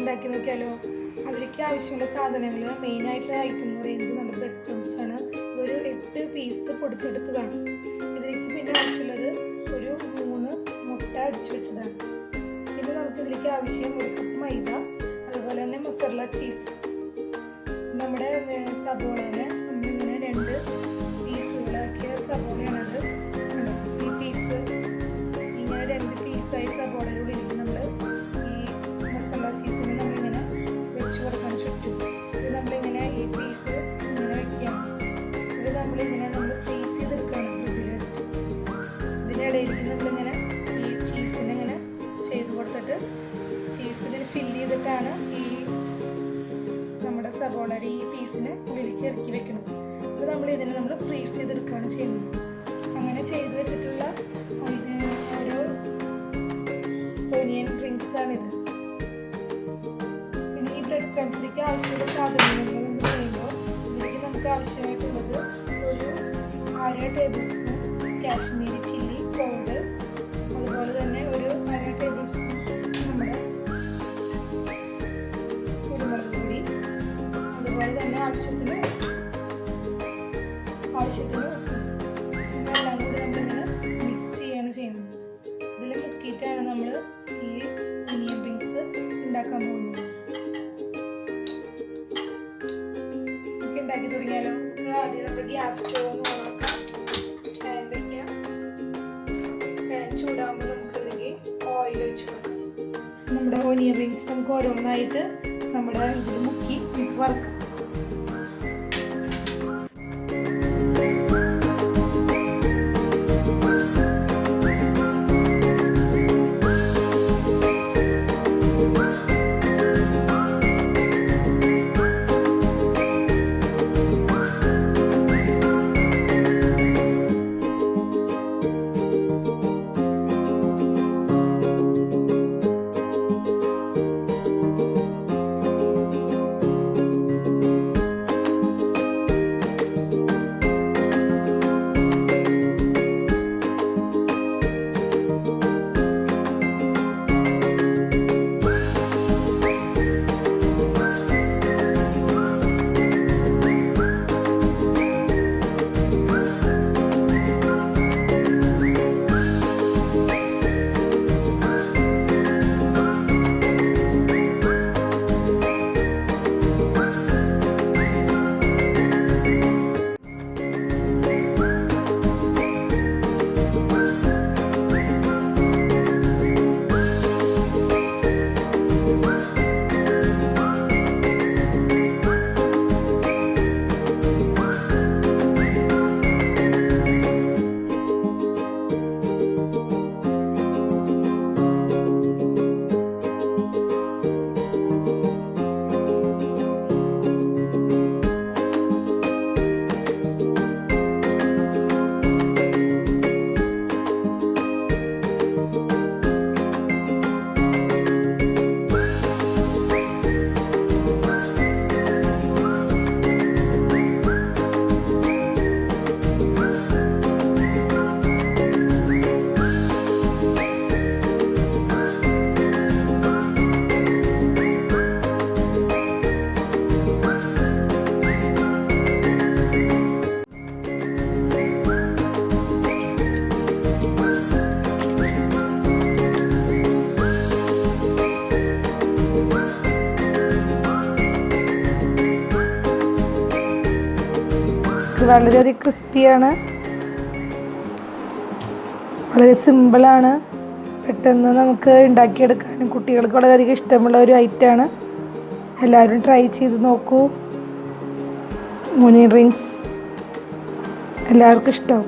ഉണ്ടാക്കി നോക്കിയാലോ? അതിലേക്ക് ആവശ്യമുള്ള സാധനങ്ങൾ മെയിനായിട്ടുള്ള ഐറ്റം എന്ന് പറയുന്നത് നമ്മുടെ ബ്രെഡ് ക്രംസ് ആണ്. ഒരു 8 പീസ് പൊടിച്ചെടുത്തതാണ്. ഇതിലേക്ക് പിന്നെ ആവശ്യമുള്ളത് ഒരു 3 മുട്ട അടിച്ചു വെച്ചതാണ്. പിന്നെ നമുക്ക് ഇതിലേക്ക് ആവശ്യം 1 കപ്പ് മൈദ, അതുപോലെ തന്നെ മൊസറല്ല ചീസ്. നമ്മുടെ സബോളനെ നമ്മളിങ്ങനെ 2 പീസുകളാക്കിയ സബോളയാണത്. ഈ പീസ് ഇങ്ങനെ 2 പീസായി സബോളയുടെ ഉള്ളിലേക്ക് നമ്മൾ ഈ മസാല ചീസിനെ നമ്മളിങ്ങനെ വെച്ച് കൊടുക്കണം ചുറ്റും. ഇത് നമ്മളിങ്ങനെ ഈ പീസ് ഇങ്ങനെ വെക്കുകയാണ്. ഇത് നമ്മളിങ്ങനെ ഫ്രീസ് ചെയ്തെടുക്കുകയാണ് ഫ്രിഡ്ജിൽ വെച്ചിട്ട്. ഇതിനിടയിലേക്ക് നമ്മളിങ്ങനെ ഈ ചീസിനെ ഇങ്ങനെ ചെയ്ത് കൊടുത്തിട്ട് ചീസ് ഇങ്ങനെ ഫില്ല് ചെയ്തിട്ടാണ് ഈ നമ്മുടെ സബോളയുടെ ഈ പീസിന് ഉള്ളിലേക്ക് ഇറക്കി വെക്കുന്നത്. അപ്പോൾ നമ്മൾ ഫ്രീസ് ചെയ്തെടുക്കുകയാണ് ചെയ്യുന്നത്. അങ്ങനെ ചെയ്ത് വെച്ചിട്ടുള്ള ഓരോ ഒനിയൻ റിങ്സ് ആണിത്. പിന്നെ ഈ ബ്രെഡ് ക്രംസിലേക്ക് ആവശ്യമുള്ള സാധനങ്ങൾ എന്ന് പറയുമ്പോൾ ഇതിലേക്ക് നമുക്ക് ആവശ്യമായിട്ടുള്ളത് ഒരു 1/2 table spoon Kashmiri chilli powder, അതുപോലെ തന്നെ ഒരു 1/2 ടേബിൾ സ്പൂൺ നമ്മുടെ കുരുമുളക് പൊടി, അതുപോലെ തന്നെ ആവശ്യത്തിന് ഉപ്പ്. ഇതെല്ലാം കൂടി നമ്മളിങ്ങനെ മിക്സ് ചെയ്യാണ് ചെയ്യുന്നത്. ഇതിൽ മുക്കിയിട്ടാണ് നമ്മൾ ഈ ഒനിയൻ റിങ്സ് ഉണ്ടാക്കാൻ പോകുന്നത്. നമുക്ക് ഉണ്ടാക്കി തുടങ്ങിയാലോ? ആദ്യം നമ്മൾ ഗ്യാസ് സ്റ്റോവ് ഓണാക്കാം, പാൻ വയ്ക്കാം. പാൻ ചൂടാകുമ്പോൾ നമുക്ക് അതിലേക്ക് ഓയിൽ ഒഴിച്ച് കൊടുക്കാം. നമ്മുടെ ഒനിയൻ റിങ്സ് നമുക്ക് ഓരോന്നായിട്ട് നമ്മുടെ ഇതിൽ മുക്കി നമുക്ക് വറുക്കാം. വളരെയധികം ക്രിസ്പിയാണ്, വളരെ സിമ്പിളാണ്, പെട്ടെന്ന് നമുക്ക് ഉണ്ടാക്കിയെടുക്കാനും കുട്ടികൾക്ക് വളരെയധികം ഇഷ്ടമുള്ള ഒരു ഐറ്റമാണ്. എല്ലാവരും ട്രൈ ചെയ്ത് നോക്കൂ. ഒനിയൻ റിങ്സ് എല്ലാവർക്കും ഇഷ്ടമാവും.